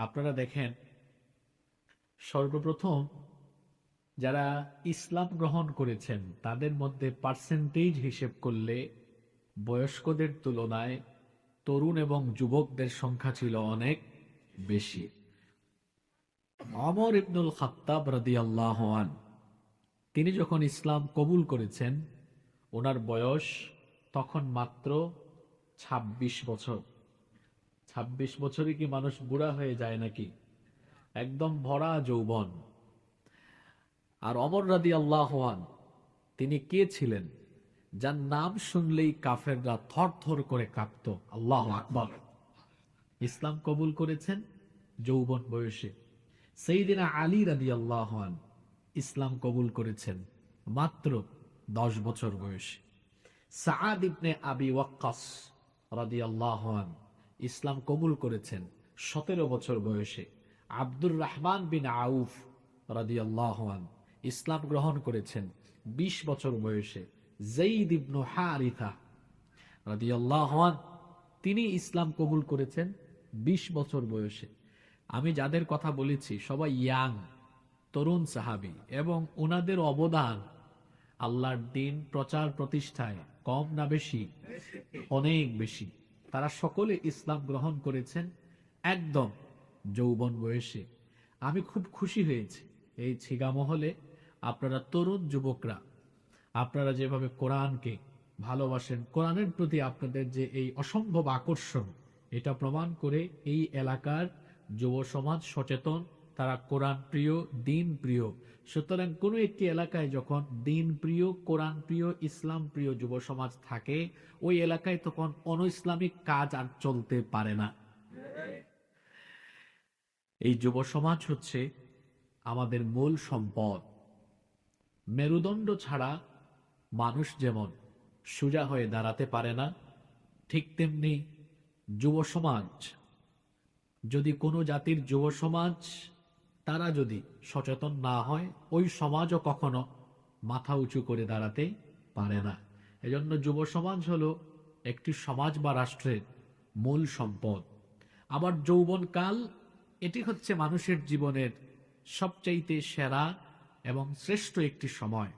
আপনারা দেখেন, সর্বপ্রথম যারা ইসলাম গ্রহণ করেছেন তাদের মধ্যে পার্সেন্টেজ হিসেব করলে বয়স্কদের তুলনায় তরুণ এবং যুবকদের সংখ্যা ছিল অনেক বেশি। ওমর ইবনুল খাত্তাব রাদিয়াল্লাহু আনহু তিনি যখন ইসলাম কবুল করেছেন, ওনার বয়স তখন মাত্র ২৬ বছর। ২৬ বছরে কি মানুষ বুড়া হয়ে যায় নাকি? একদম ভরা যৌবন। আর ওমর রাদিয়াল্লাহু আনহু তিনি কে ছিলেন? যার নাম শুনলেই কাফেররা থরথর করে কাঁপত। আল্লাহু আকবার। ইসলাম কবুল করেছেন যৌবন বয়সে। সাইয়্যিদিনা আলী রাদিয়াল্লাহু আনহু ইসলাম কবুল করেছেন মাত্র 10 বছর বয়সে। সাআদ ইবনে আবি ওয়াক্কাস রাদিয়াল্লাহু আনহু ইসলাম কবুল করেছেন 17 বছর বয়সে। আব্দুর রহমান বিন আউফ রাদিয়াল্লাহু আনহু ইসলাম গ্রহণ করেছেন 20 বছর বয়সে। যায়েদ ইবনে হারিথা রাদিয়াল্লাহু আনহু তিনি ইসলাম কবুল করেছেন 20 বছর বয়সে। আমি যাদের কথা বলেছি সবাই ইয়াং, তরুণ সাহাবী, এবং ওনাদের অবদান আল্লাহর দ্বীন প্রচার প্রতিষ্ঠায় কম না বেশি? অনেক বেশি। তারা সকলে ইসলাম গ্রহণ করেছেন একদম যৌবন বয়সে। আমি খুব খুশি হয়েছি এই ছিগামহলে আপনারা তরুণ যুবকরা আপনারা যেভাবে কোরআনকে ভালোবাসেন, কোরআনের প্রতি আপনাদের যে এই অসম্ভব আকর্ষণ, এটা প্রমাণ করে এই এলাকার যুব সমাজ সচেতন, তারা কোরআন প্রিয়, দ্বীন প্রিয়। সুতরাং কোনো একটি এলাকায় যখন দ্বীন প্রিয়, কোরআন প্রিয়, ইসলাম প্রিয় যুব সমাজ থাকে, ওই এলাকায় তখন অনইসলামিক কাজ আর চলতে পারে না। এই যুব সমাজ হচ্ছে আমাদের মূল সম্পদ। মেরুদণ্ড ছাড়া মানুষ যেমন সোজা হয়ে দাঁড়াতে পারে না, ঠিক তেমনি যুব সমাজ, যদি কোনো জাতির যুব সমাজ তারা যদি সচেতন না হয়, ওই সমাজও কখনো মাথা উঁচু করে দাঁড়াতে পারে না। এজন্য যুব সমাজ হলো একটি সমাজ বা রাষ্ট্রের মূল সম্পদ। আবার যৌবনকাল, এটি হচ্ছে মানুষের জীবনের সবচাইতে সেরা এবং শ্রেষ্ঠ একটি সময়।